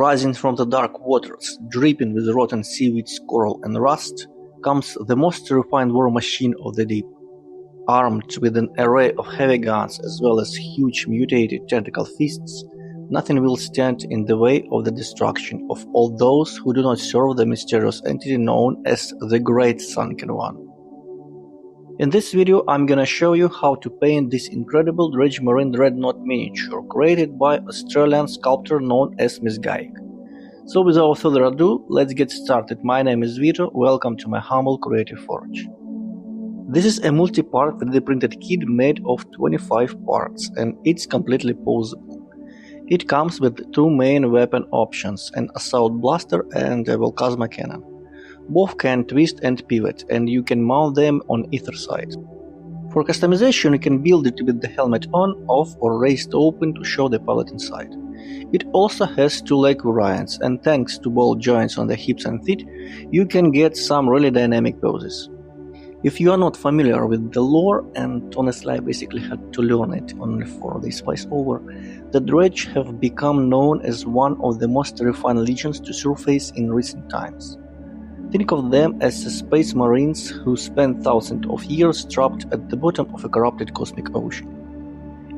Rising from the dark waters, dripping with rotten seaweeds, coral and rust, comes the most terrifying war machine of the deep. Armed with an array of heavy guns as well as huge mutated tentacle fists, nothing will stand in the way of the destruction of all those who do not serve the mysterious entity known as the Great Sunken One. In this video I'm gonna show you how to paint this incredible Dredge Marine Dreadnought miniature created by Australian sculptor known as Mezgike. So without further ado, let's get started. My name is Vito, welcome to my humble creative forge. This is a multi-part 3D printed kit made of 25 parts and it's completely posable. It comes with two main weapon options, an assault blaster and a Volcasma cannon. Both can twist and pivot, and you can mount them on either side. For customization, you can build it with the helmet on, off or raised open to show the pilot inside. It also has two leg variants, and thanks to ball joints on the hips and feet, you can get some really dynamic poses. If you are not familiar with the lore, and honestly I basically had to learn it only for this voiceover, the Dredge have become known as one of the most terrifying legions to surface in recent times. Think of them as space marines who spent thousands of years trapped at the bottom of a corrupted cosmic ocean.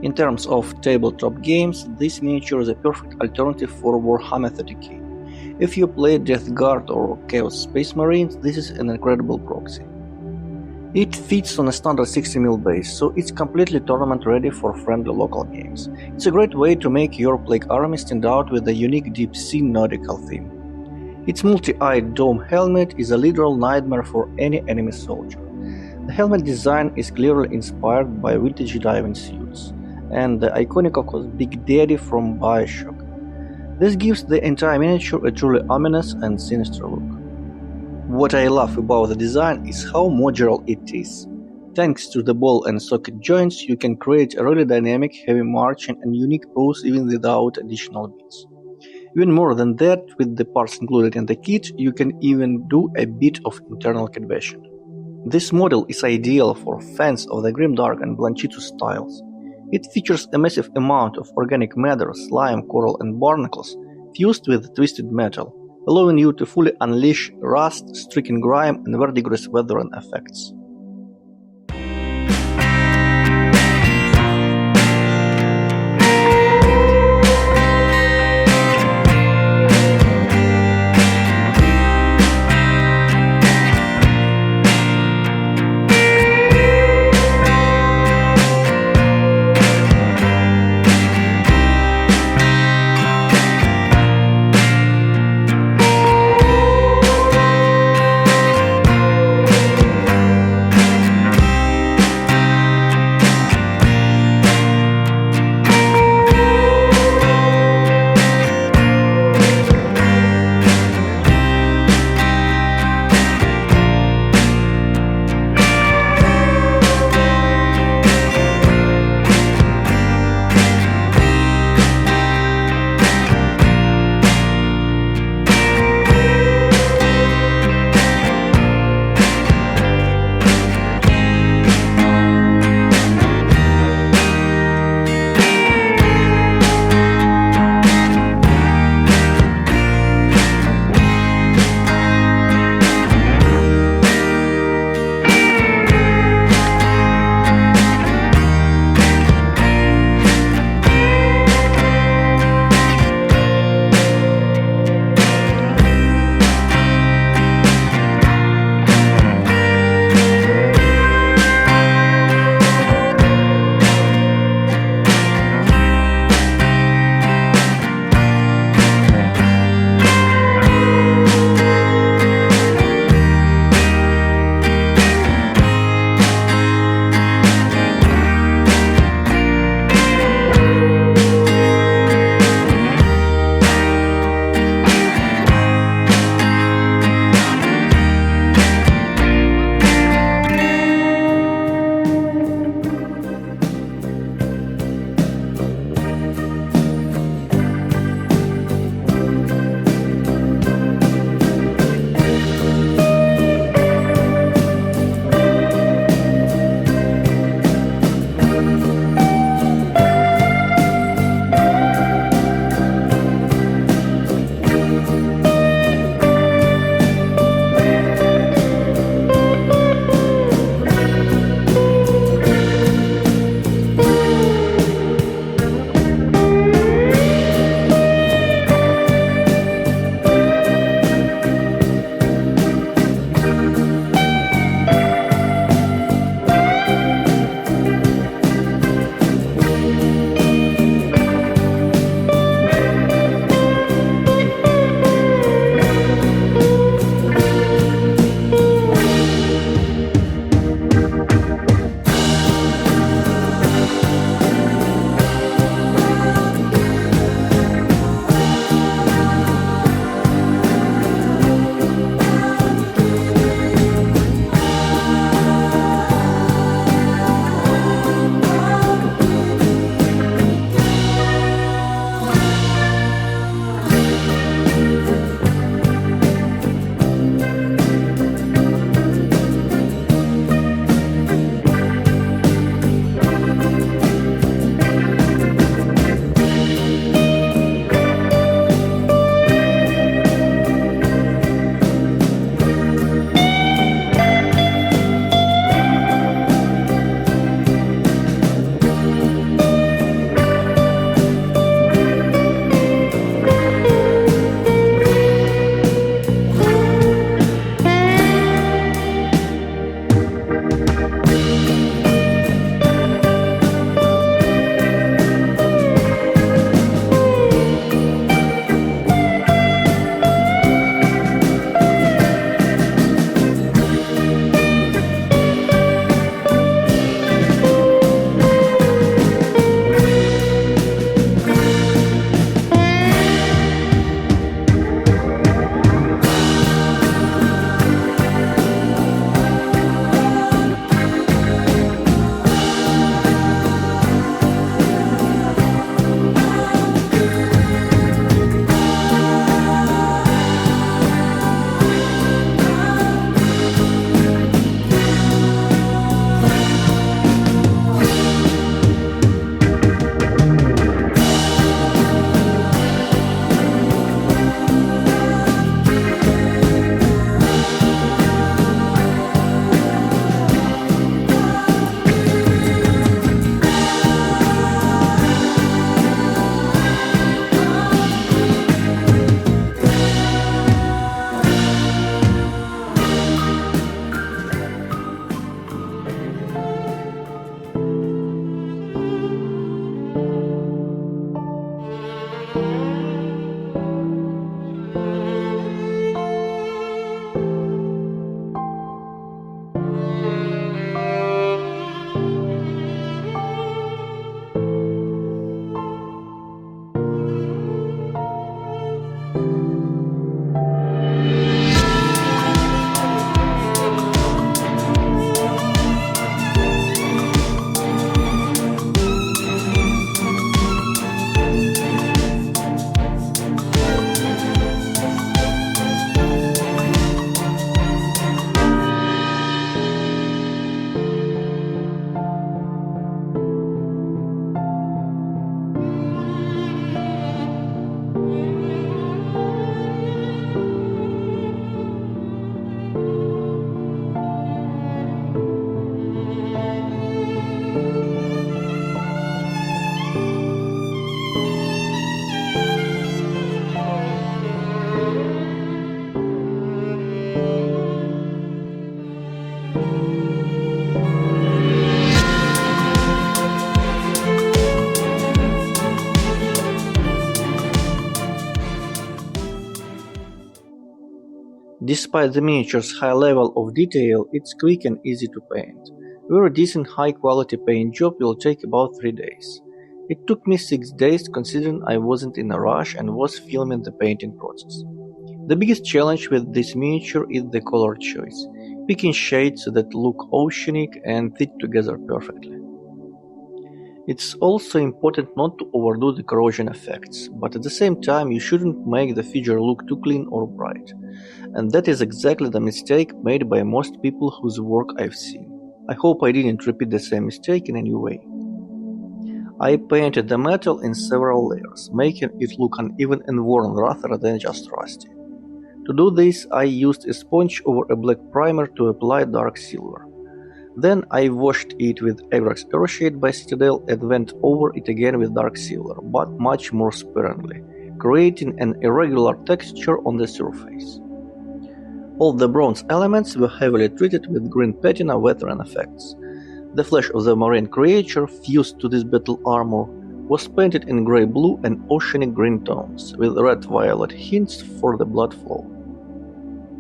In terms of tabletop games, this miniature is a perfect alternative for Warhammer 40K. If you play Death Guard or Chaos Space Marines, this is an incredible proxy. It fits on a standard 60mm base, so it's completely tournament ready for friendly local games. It's a great way to make your Plague army stand out with a unique deep sea nautical theme. Its multi-eyed dome helmet is a literal nightmare for any enemy soldier. The helmet design is clearly inspired by vintage diving suits, and the iconic of course Big Daddy from Bioshock. This gives the entire miniature a truly ominous and sinister look. What I love about the design is how modular it is. Thanks to the ball and socket joints, you can create a really dynamic, heavy marching and unique pose even without additional bits. Even more than that, with the parts included in the kit, you can even do a bit of internal calibration. This model is ideal for fans of the Grimdark and Blanchitsu styles. It features a massive amount of organic matter, slime, coral and barnacles fused with twisted metal, allowing you to fully unleash rust, stricken grime and verdigris weathering effects. Despite the miniature's high level of detail, it's quick and easy to paint. A very decent high quality paint job will take about 3 days. It took me 6 days considering I wasn't in a rush and was filming the painting process. The biggest challenge with this miniature is the color choice, picking shades that look oceanic and fit together perfectly. It's also important not to overdo the corrosion effects, but at the same time you shouldn't make the figure look too clean or bright. And that is exactly the mistake made by most people whose work I've seen. I hope I didn't repeat the same mistake in any way. I painted the metal in several layers, making it look uneven and worn rather than just rusty. To do this, I used a sponge over a black primer to apply dark silver. Then I washed it with Agrax Earthshade by Citadel and went over it again with dark silver, but much more sparingly, creating an irregular texture on the surface. All the bronze elements were heavily treated with green patina veteran effects. The flesh of the marine creature fused to this battle armor was painted in grey-blue and oceanic green tones, with red-violet hints for the blood flow.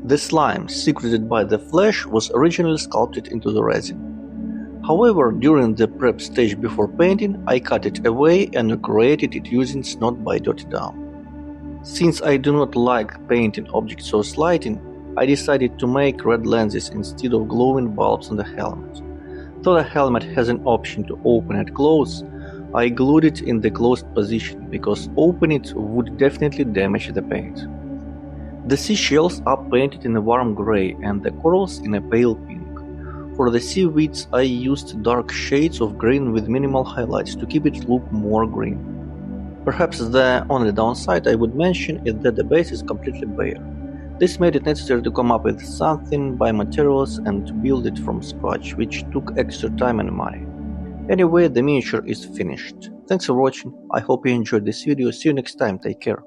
The slime secreted by the flesh was originally sculpted into the resin. However, during the prep stage before painting, I cut it away and created it using Snot by Dirty Down. Since I do not like painting object source lighting, I decided to make red lenses instead of glowing bulbs on the helmet. Though the helmet has an option to open and close, I glued it in the closed position because opening it would definitely damage the paint. The seashells are painted in a warm grey and the corals in a pale pink. For the seaweeds I used dark shades of green with minimal highlights to keep it look more green. Perhaps the only downside I would mention is that the base is completely bare. This made it necessary to come up with something by materials and to build it from scratch, which took extra time and money. Anyway, the miniature is finished. Thanks for watching, I hope you enjoyed this video, see you next time, take care.